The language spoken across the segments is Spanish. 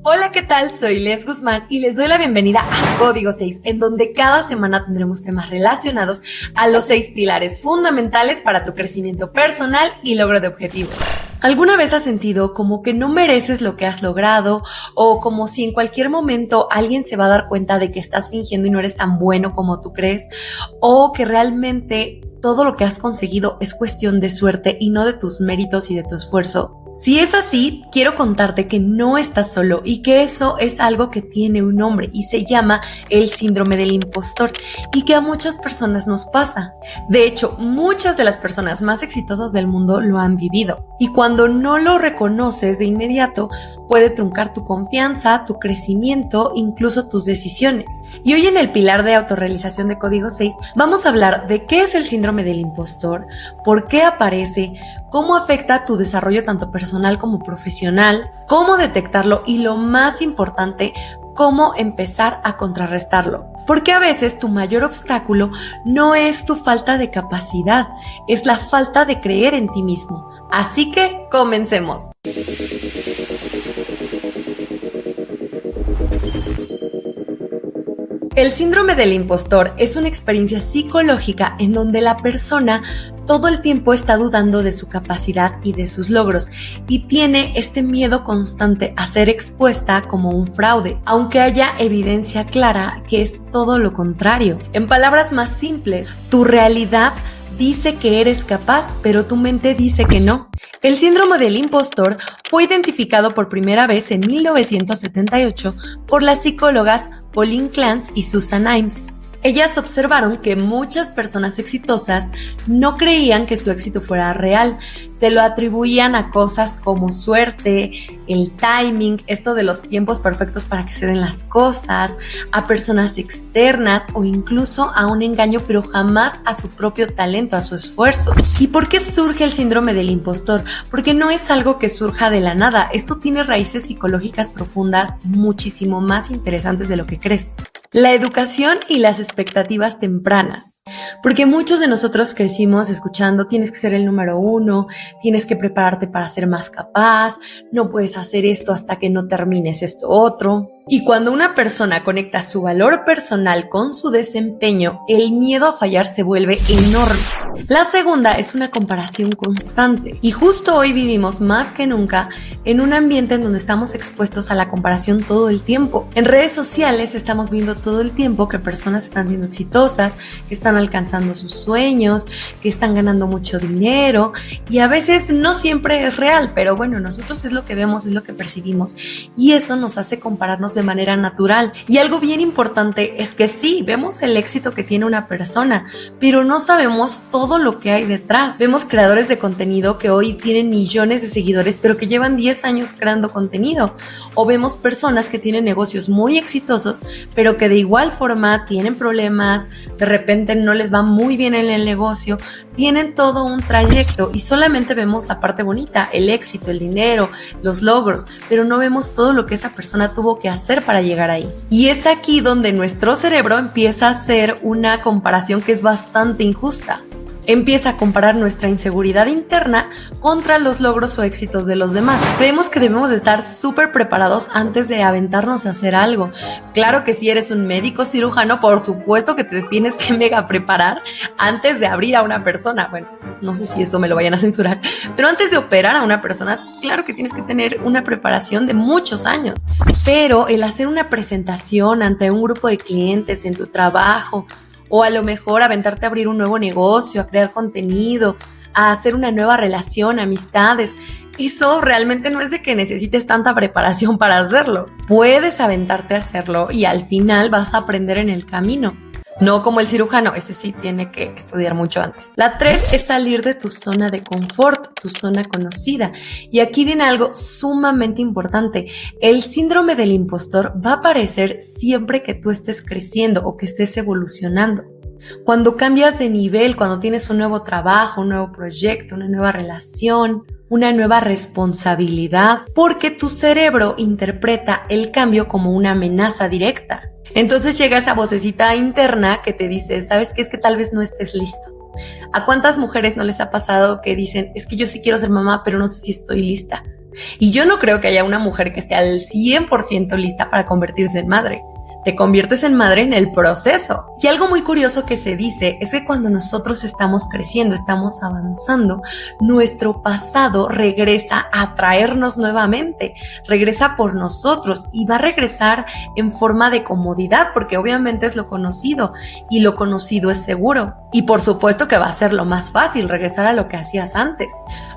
Hola, ¿qué tal? Soy Les Guzmán y les doy la bienvenida a Código 6, en donde cada semana tendremos temas relacionados a los 6 pilares fundamentales para tu crecimiento personal y logro de objetivos. ¿Alguna vez has sentido como que no mereces lo que has logrado o como si en cualquier momento alguien se va a dar cuenta de que estás fingiendo y no eres tan bueno como tú crees, o que realmente todo lo que has conseguido es cuestión de suerte y no de tus méritos y de tu esfuerzo? Si es así, quiero contarte que no estás solo y que eso es algo que tiene un nombre y se llama el síndrome del impostor y que a muchas personas nos pasa. De hecho, muchas de las personas más exitosas del mundo lo han vivido y cuando no lo reconoces de inmediato puede truncar tu confianza, tu crecimiento, incluso tus decisiones. Y hoy en el pilar de autorrealización de Código 6 vamos a hablar de qué es el síndrome del impostor, por qué aparece, cómo afecta tu desarrollo tanto personal como profesional, cómo detectarlo y lo más importante, cómo empezar a contrarrestarlo. Porque a veces tu mayor obstáculo no es tu falta de capacidad, es la falta de creer en ti mismo. Así que comencemos. El síndrome del impostor es una experiencia psicológica en donde la persona todo el tiempo está dudando de su capacidad y de sus logros y tiene este miedo constante a ser expuesta como un fraude, aunque haya evidencia clara que es todo lo contrario. En palabras más simples, tu realidad dice que eres capaz, pero tu mente dice que no. El síndrome del impostor fue identificado por primera vez en 1978 por las psicólogas Pauline Clance y Susan Imes. Ellas observaron que muchas personas exitosas no creían que su éxito fuera real, se lo atribuían a cosas como suerte, el timing, esto de los tiempos perfectos para que se den las cosas, a personas externas o incluso a un engaño, pero jamás a su propio talento, a su esfuerzo. ¿Y por qué surge el síndrome del impostor? Porque no es algo que surja de la nada, esto tiene raíces psicológicas profundas muchísimo más interesantes de lo que crees. La educación y las expectativas tempranas, porque muchos de nosotros crecimos escuchando tienes que ser el número 1, tienes que prepararte para ser más capaz, no puedes hacer esto hasta que no termines esto otro. Y cuando una persona conecta su valor personal con su desempeño, el miedo a fallar se vuelve enorme. La segunda es una comparación constante. Y justo hoy vivimos más que nunca en un ambiente en donde estamos expuestos a la comparación todo el tiempo. En redes sociales estamos viendo todo el tiempo que personas están siendo exitosas, que están alcanzando sus sueños, que están ganando mucho dinero y a veces no siempre es real, pero bueno, nosotros es lo que vemos, es lo que percibimos y eso nos hace compararnos de manera natural. Y algo bien importante es que sí, vemos el éxito que tiene una persona, pero no sabemos todo lo que hay detrás. Vemos creadores de contenido que hoy tienen millones de seguidores, pero que llevan 10 años creando contenido. O vemos personas que tienen negocios muy exitosos, pero que de igual forma tienen problemas, de repente no les va muy bien en el negocio, tienen todo un trayecto y solamente vemos la parte bonita, el éxito, el dinero, los logros, pero no vemos todo lo que esa persona tuvo que hacer para llegar ahí. Y es aquí donde nuestro cerebro empieza a hacer una comparación que es bastante injusta. Empieza a comparar nuestra inseguridad interna contra los logros o éxitos de los demás. Creemos que debemos de estar súper preparados antes de aventarnos a hacer algo. Claro que si eres un médico cirujano, por supuesto que te tienes que mega preparar antes de abrir a una persona. Bueno, no sé si eso me lo vayan a censurar, pero antes de operar a una persona, claro que tienes que tener una preparación de muchos años. Pero el hacer una presentación ante un grupo de clientes en tu trabajo, o a lo mejor aventarte a abrir un nuevo negocio, a crear contenido, a hacer una nueva relación, amistades. Eso realmente no es de que necesites tanta preparación para hacerlo. Puedes aventarte a hacerlo y al final vas a aprender en el camino. No como el cirujano, ese sí tiene que estudiar mucho antes. La 3 es salir de tu zona de confort, tu zona conocida. Y aquí viene algo sumamente importante. El síndrome del impostor va a aparecer siempre que tú estés creciendo o que estés evolucionando. Cuando cambias de nivel, cuando tienes un nuevo trabajo, un nuevo proyecto, una nueva relación, una nueva responsabilidad, porque tu cerebro interpreta el cambio como una amenaza directa. Entonces llega esa vocecita interna que te dice, ¿sabes qué? Es que tal vez no estés listo. ¿A cuántas mujeres no les ha pasado que dicen, es que yo sí quiero ser mamá, pero no sé si estoy lista? Y yo no creo que haya una mujer que esté al 100% lista para convertirse en madre. Te conviertes en madre en el proceso. Y algo muy curioso que se dice es que cuando nosotros estamos creciendo, estamos avanzando, nuestro pasado regresa a traernos nuevamente, regresa por nosotros y va a regresar en forma de comodidad, porque obviamente es lo conocido y lo conocido es seguro. Y por supuesto que va a ser lo más fácil regresar a lo que hacías antes.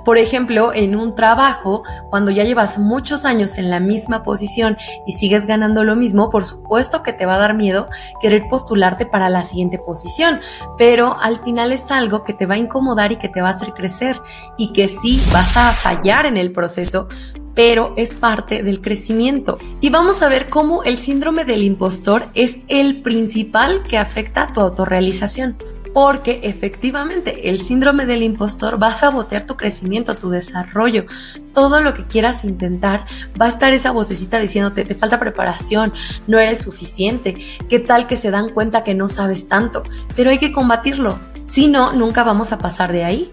Por ejemplo, en un trabajo, cuando ya llevas muchos años en la misma posición y sigues ganando lo mismo, por supuesto que te va a dar miedo querer postularte para la siguiente posición, pero al final es algo que te va a incomodar y que te va a hacer crecer y que sí vas a fallar en el proceso, pero es parte del crecimiento. Y vamos a ver cómo el síndrome del impostor es el principal que afecta a tu autorrealización. Porque efectivamente el síndrome del impostor va a sabotear tu crecimiento, tu desarrollo, todo lo que quieras intentar, va a estar esa vocecita diciéndote, te falta preparación, no eres suficiente, qué tal que se dan cuenta que no sabes tanto, pero hay que combatirlo, si no, nunca vamos a pasar de ahí.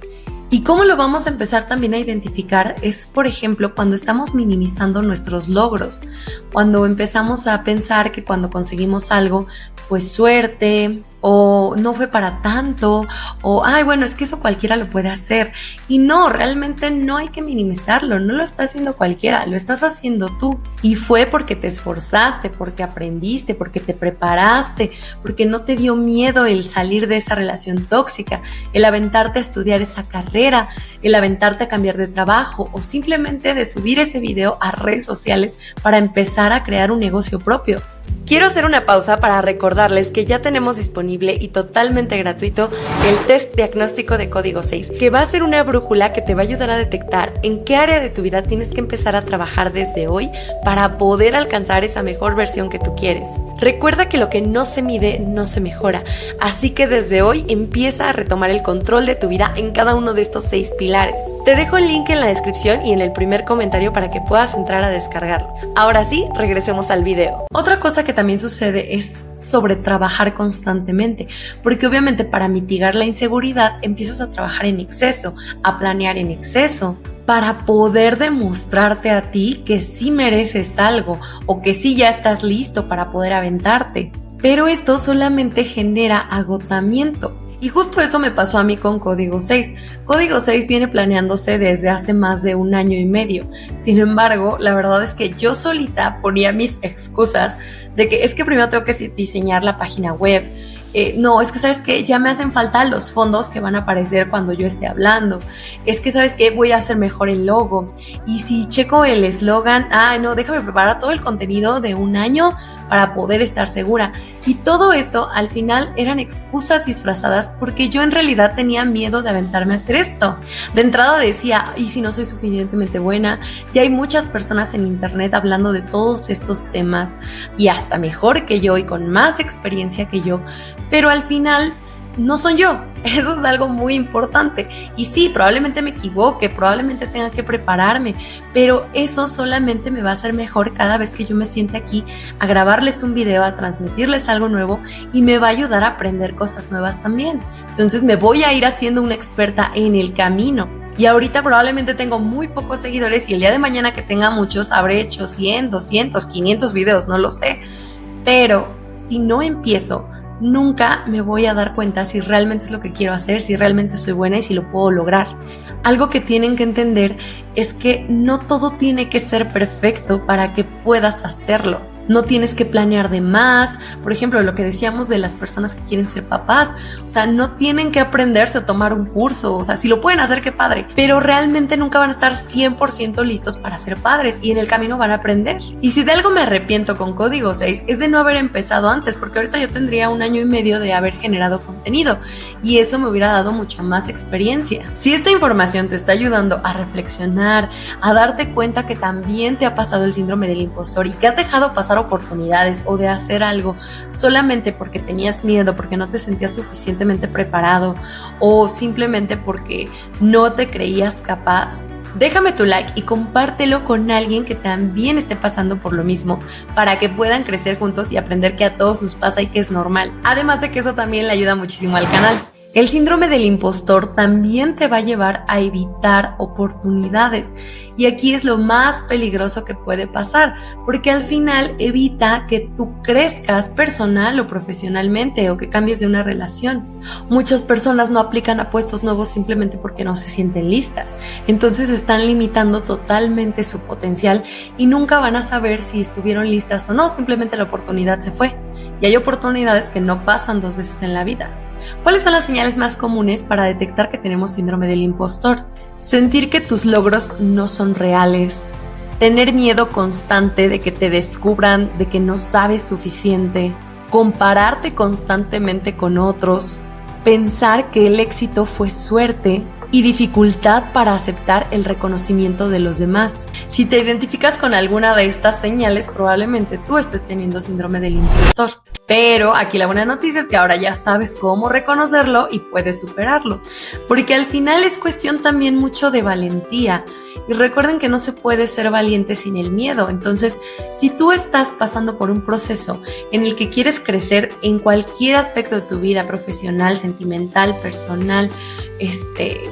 ¿Y cómo lo vamos a empezar también a identificar? Es, por ejemplo, cuando estamos minimizando nuestros logros, cuando empezamos a pensar que cuando conseguimos algo fue suerte o no fue para tanto o, ay, bueno, es que eso cualquiera lo puede hacer. Y no, realmente no hay que minimizarlo, no lo está haciendo cualquiera, lo estás haciendo tú. Y fue porque te esforzaste, porque aprendiste, porque te preparaste, porque no te dio miedo el salir de esa relación tóxica, el aventarte a estudiar esa carrera, el aventarte a cambiar de trabajo o simplemente de subir ese video a redes sociales para empezar a crear un negocio propio. Quiero hacer una pausa para recordarles que ya tenemos disponible y totalmente gratuito el test diagnóstico de Código 6, que va a ser una brújula que te va a ayudar a detectar en qué área de tu vida tienes que empezar a trabajar desde hoy para poder alcanzar esa mejor versión que tú quieres. Recuerda que lo que no se mide no se mejora, así que desde hoy empieza a retomar el control de tu vida en cada uno de estos 6 pilares. Te dejo el link en la descripción y en el primer comentario para que puedas entrar a descargarlo. Ahora sí, regresemos al video. Otra cosa que también sucede es sobre trabajar constantemente, porque obviamente para mitigar la inseguridad empiezas a trabajar en exceso, a planear en exceso, para poder demostrarte a ti que sí mereces algo o que sí ya estás listo para poder aventarte. Pero esto solamente genera agotamiento. Y justo eso me pasó a mí con Código 6. Código 6 viene planeándose desde hace más de 1 año y medio. Sin embargo, la verdad es que yo solita ponía mis excusas de que es que primero tengo que diseñar la página web. No, es que ¿sabes qué? Ya me hacen falta los fondos que van a aparecer cuando yo esté hablando. Es que ¿sabes qué? Voy a hacer mejor el logo. Y si checo el eslogan, no, déjame preparar todo el contenido de 1 año para poder estar segura. Y todo esto al final eran excusas disfrazadas porque yo en realidad tenía miedo de aventarme a hacer esto. De entrada decía, ¿y si no soy suficientemente buena? Ya hay muchas personas en internet hablando de todos estos temas y hasta mejor que yo y con más experiencia que yo, pero al final no soy yo. Eso es algo muy importante. Y sí, probablemente me equivoque, probablemente tenga que prepararme, pero eso solamente me va a hacer mejor cada vez que yo me siente aquí a grabarles un video, a transmitirles algo nuevo y me va a ayudar a aprender cosas nuevas también. Entonces me voy a ir haciendo una experta en el camino. Y ahorita probablemente tengo muy pocos seguidores y el día de mañana que tenga muchos habré hecho 100, 200, 500 videos, no lo sé. Pero si no empiezo, nunca me voy a dar cuenta si realmente es lo que quiero hacer, si realmente soy buena y si lo puedo lograr. Algo que tienen que entender es que no todo tiene que ser perfecto para que puedas hacerlo. No tienes que planear de más. Por ejemplo, lo que decíamos de las personas que quieren ser papás, o sea, no tienen que aprenderse a tomar un curso, o sea, si lo pueden hacer, qué padre, pero realmente nunca van a estar 100% listos para ser padres y en el camino van a aprender. Y si de algo me arrepiento con Código 6 es de no haber empezado antes, porque ahorita yo tendría 1 año y medio de haber generado contenido y eso me hubiera dado mucha más experiencia. Si esta información te está ayudando a reflexionar, a darte cuenta que también te ha pasado el síndrome del impostor y que has dejado pasar oportunidades o de hacer algo solamente porque tenías miedo, porque no te sentías suficientemente preparado o simplemente porque no te creías capaz, déjame tu like y compártelo con alguien que también esté pasando por lo mismo para que puedan crecer juntos y aprender que a todos nos pasa y que es normal. Además de que eso también le ayuda muchísimo al canal. El síndrome del impostor también te va a llevar a evitar oportunidades y aquí es lo más peligroso que puede pasar porque al final evita que tú crezcas personal o profesionalmente o que cambies de una relación. Muchas personas no aplican a puestos nuevos simplemente porque no se sienten listas, entonces están limitando totalmente su potencial y nunca van a saber si estuvieron listas o no, simplemente la oportunidad se fue y hay oportunidades que no pasan 2 veces en la vida. ¿Cuáles son las señales más comunes para detectar que tenemos síndrome del impostor? Sentir que tus logros no son reales, tener miedo constante de que te descubran, de que no sabes suficiente, compararte constantemente con otros, pensar que el éxito fue suerte y dificultad para aceptar el reconocimiento de los demás. Si te identificas con alguna de estas señales, probablemente tú estés teniendo síndrome del impostor. Pero aquí la buena noticia es que ahora ya sabes cómo reconocerlo y puedes superarlo. Porque al final es cuestión también mucho de valentía. Y recuerden que no se puede ser valiente sin el miedo. Entonces, si tú estás pasando por un proceso en el que quieres crecer en cualquier aspecto de tu vida, profesional, sentimental, personal,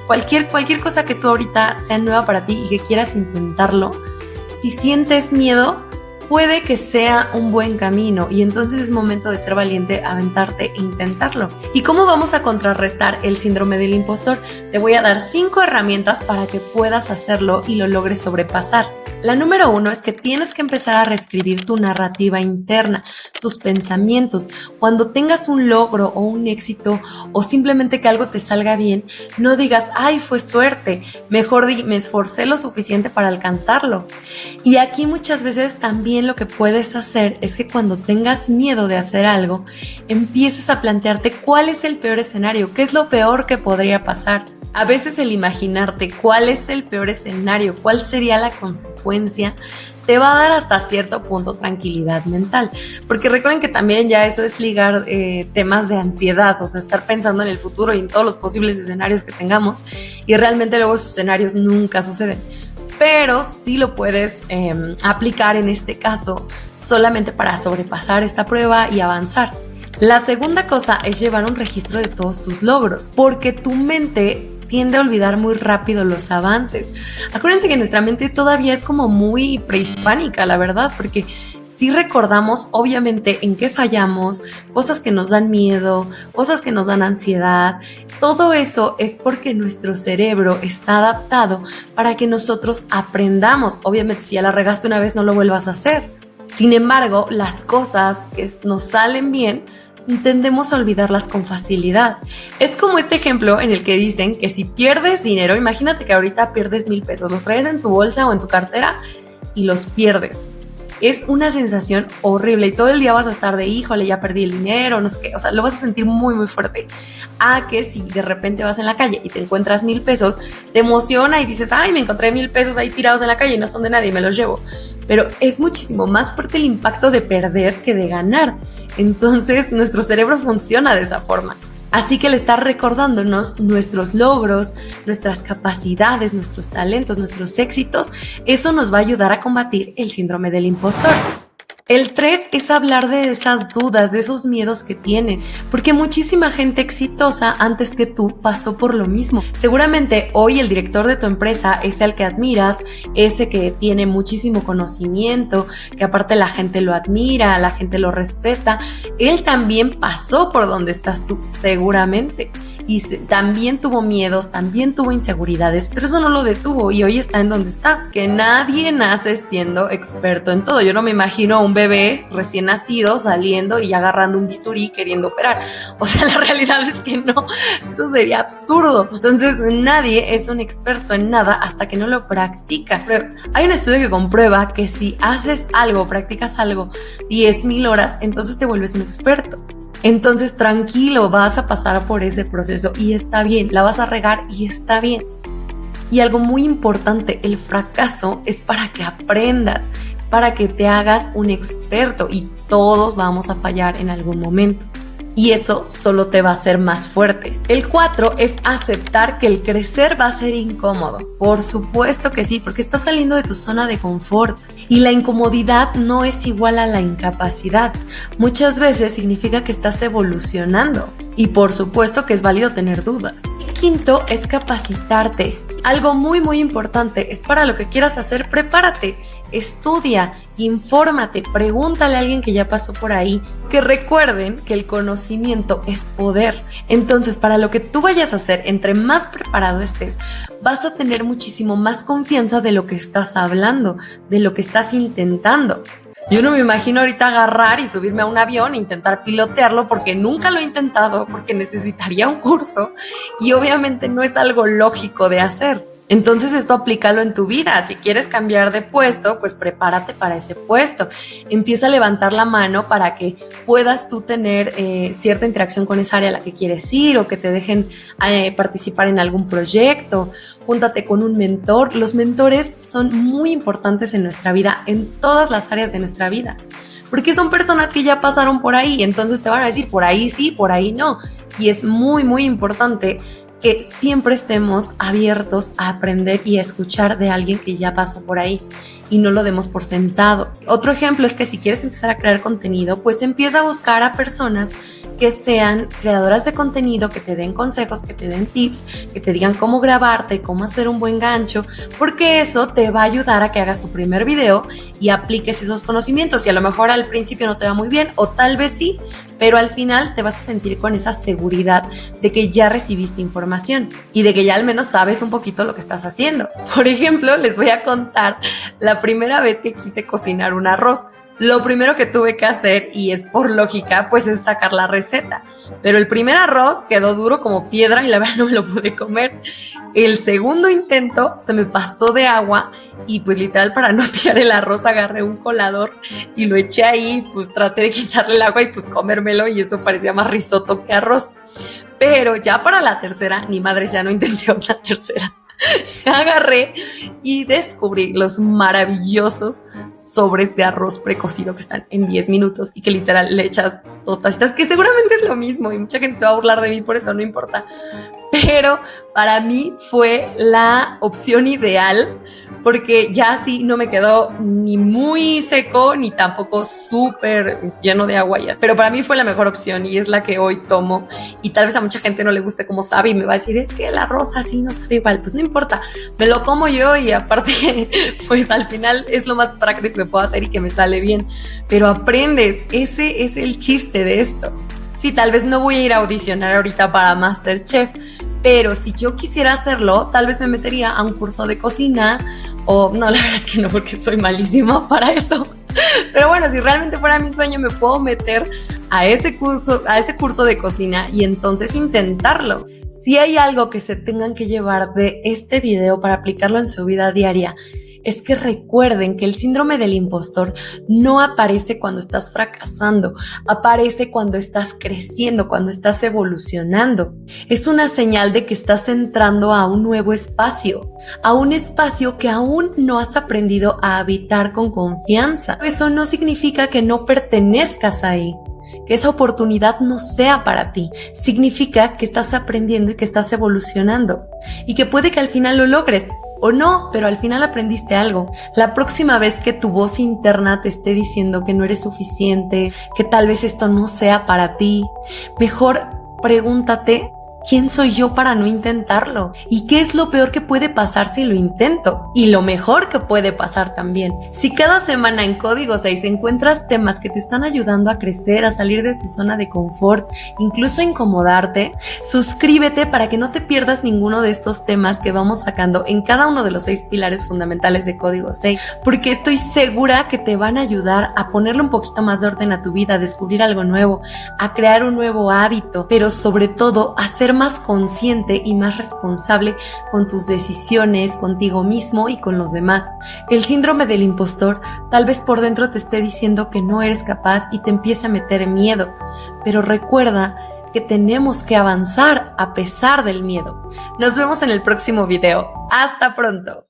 cualquier cosa que tú ahorita sea nueva para ti y que quieras intentarlo, si sientes miedo, puede que sea un buen camino y entonces es momento de ser valiente, aventarte e intentarlo. ¿Y cómo vamos a contrarrestar el síndrome del impostor? Te voy a dar 5 herramientas para que puedas hacerlo y lo logres sobrepasar. La número 1 es que tienes que empezar a reescribir tu narrativa interna, tus pensamientos. Cuando tengas un logro o un éxito o simplemente que algo te salga bien, no digas, ay, fue suerte, mejor me esforcé lo suficiente para alcanzarlo. Y aquí muchas veces también lo que puedes hacer es que cuando tengas miedo de hacer algo, empieces a plantearte cuál es el peor escenario, qué es lo peor que podría pasar. A veces el imaginarte cuál es el peor escenario, cuál sería la consecuencia, te va a dar hasta cierto punto tranquilidad mental. Porque recuerden que también ya eso es ligar temas de ansiedad, o sea, estar pensando en el futuro y en todos los posibles escenarios que tengamos y realmente luego esos escenarios nunca suceden. Pero sí lo puedes aplicar en este caso solamente para sobrepasar esta prueba y avanzar. La segunda cosa es llevar un registro de todos tus logros, porque tu mente tiende a olvidar muy rápido los avances. Acuérdense que nuestra mente todavía es como muy prehispánica, la verdad, porque sí recordamos obviamente en qué fallamos, cosas que nos dan miedo, cosas que nos dan ansiedad. Todo eso es porque nuestro cerebro está adaptado para que nosotros aprendamos. Obviamente si ya la regaste una vez no lo vuelvas a hacer. Sin embargo, las cosas que nos salen bien, tendemos a olvidarlas con facilidad. Es como este ejemplo en el que dicen que si pierdes dinero, imagínate que ahorita pierdes 1,000 pesos, los traes en tu bolsa o en tu cartera y los pierdes. Es una sensación horrible y todo el día vas a estar de híjole, ya perdí el dinero, no sé qué, o sea, lo vas a sentir muy muy fuerte. A que si de repente vas en la calle y te encuentras 1,000 pesos, te emociona y dices, ay, me encontré 1,000 pesos ahí tirados en la calle y no son de nadie, me los llevo. Pero es muchísimo más fuerte el impacto de perder que de ganar. Entonces nuestro cerebro funciona de esa forma. Así que el estar recordándonos nuestros logros, nuestras capacidades, nuestros talentos, nuestros éxitos, eso nos va a ayudar a combatir el síndrome del impostor. El 3 es hablar de esas dudas, de esos miedos que tienes, porque muchísima gente exitosa antes que tú pasó por lo mismo. Seguramente hoy el director de tu empresa es el que admiras, ese que tiene muchísimo conocimiento, que aparte la gente lo admira, la gente lo respeta. Él también pasó por donde estás tú, seguramente. Y también tuvo miedos, también tuvo inseguridades, pero eso no lo detuvo y hoy está en donde está. Que nadie nace siendo experto en todo. Yo no me imagino a un bebé recién nacido saliendo y agarrando un bisturí queriendo operar. O sea, la realidad es que no, eso sería absurdo. Entonces, nadie es un experto en nada hasta que no lo practica. Pero hay un estudio que comprueba que si haces algo, practicas algo 10,000 horas, entonces te vuelves un experto. Entonces, tranquilo, vas a pasar por ese proceso y está bien, la vas a regar y está bien. Y algo muy importante, el fracaso es para que aprendas, es para que te hagas un experto y todos vamos a fallar en algún momento. y eso solo te va a hacer más fuerte. El 4 es aceptar que el crecer va a ser incómodo. Por supuesto que sí, porque estás saliendo de tu zona de confort y la incomodidad no es igual a la incapacidad. Muchas veces significa que estás evolucionando y por supuesto que es válido tener dudas. El 5 es capacitarte. Algo muy importante es para lo que quieras hacer, prepárate, estudia, infórmate, pregúntale a alguien que ya pasó por ahí. Que recuerden que el conocimiento es poder. Entonces, para lo que tú vayas a hacer, entre más preparado estés, vas a tener muchísimo más confianza de lo que estás hablando, de lo que estás intentando. Yo no me imagino ahorita agarrar y subirme a un avión e intentar pilotearlo porque nunca lo he intentado, porque necesitaría un curso y obviamente no es algo lógico de hacer. Entonces esto aplícalo en tu vida. Si quieres cambiar de puesto, pues prepárate para ese puesto. Empieza a levantar la mano para que puedas tú tener cierta interacción con esa área a la que quieres ir o que te dejen participar en algún proyecto. Júntate con un mentor. Los mentores son muy importantes en nuestra vida, en todas las áreas de nuestra vida. Porque son personas que ya pasaron por ahí, entonces te van a decir por ahí sí, por ahí no. Y es muy importante que siempre estemos abiertos a aprender y a escuchar de alguien que ya pasó por ahí y no lo demos por sentado. Otro ejemplo es que si quieres empezar a crear contenido, pues empieza a buscar a personas que sean creadoras de contenido, que te den consejos, que te den tips, que te digan cómo grabarte, cómo hacer un buen gancho, porque eso te va a ayudar a que hagas tu primer video y apliques esos conocimientos. Y a lo mejor al principio no te va muy bien, o tal vez sí, pero al final te vas a sentir con esa seguridad de que ya recibiste información y de que ya al menos sabes un poquito lo que estás haciendo. Por ejemplo, les voy a contar la primera vez que quise cocinar un arroz. Lo primero que tuve que hacer, y es por lógica, pues es sacar la receta. Pero el primer arroz quedó duro como piedra y la verdad no me lo pude comer. El segundo intento se me pasó de agua y pues literal para no tirar el arroz agarré un colador y lo eché ahí, pues traté de quitarle el agua y pues comérmelo y eso parecía más risotto que arroz. Pero ya para la tercera, ni madres, ya no intenté otra tercera. Ya agarré y descubrí los maravillosos sobres de arroz precocido que están en 10 minutos y que literal le echas 2 tacitas, que seguramente es lo mismo y mucha gente se va a burlar de mí por eso, no importa. Pero para mí fue la opción ideal porque ya así no me quedó ni muy seco ni tampoco súper lleno de agua. Pero para mí fue la mejor opción y es la que hoy tomo. Y tal vez a mucha gente no le guste cómo sabe y me va a decir, es que el arroz así no sabe igual. Pues no importa, me lo como yo y aparte pues al final es lo más práctico que puedo hacer y que me sale bien. Pero aprendes, ese es el chiste de esto. Sí, tal vez no voy a ir a audicionar ahorita para MasterChef, pero si yo quisiera hacerlo, tal vez me metería a un curso de cocina o no, la verdad es que no, porque soy malísima para eso. Pero bueno, si realmente fuera mi sueño, me puedo meter a ese curso de cocina y entonces intentarlo. Si hay algo que se tengan que llevar de este video para aplicarlo en su vida diaria, es que recuerden que el síndrome del impostor no aparece cuando estás fracasando, aparece cuando estás creciendo, cuando estás evolucionando. Es una señal de que estás entrando a un nuevo espacio, a un espacio que aún no has aprendido a habitar con confianza. Eso no significa que no pertenezcas ahí, que esa oportunidad no sea para ti. Significa que estás aprendiendo y que estás evolucionando y que puede que al final lo logres. O no, pero al final aprendiste algo. La próxima vez que tu voz interna te esté diciendo que no eres suficiente, que tal vez esto no sea para ti, mejor pregúntate, ¿quién soy yo para no intentarlo? ¿Y qué es lo peor que puede pasar si lo intento? Y lo mejor que puede pasar también. Si cada semana en Código 6 encuentras temas que te están ayudando a crecer, a salir de tu zona de confort, incluso a incomodarte, suscríbete para que no te pierdas ninguno de estos temas que vamos sacando en cada uno de los 6 pilares fundamentales de Código 6, porque estoy segura que te van a ayudar a ponerle un poquito más de orden a tu vida, a descubrir algo nuevo, a crear un nuevo hábito, pero sobre todo a ser más consciente y más responsable con tus decisiones, contigo mismo y con los demás. El síndrome del impostor tal vez por dentro te esté diciendo que no eres capaz y te empiece a meter miedo, pero recuerda que tenemos que avanzar a pesar del miedo. Nos vemos en el próximo video. ¡Hasta pronto!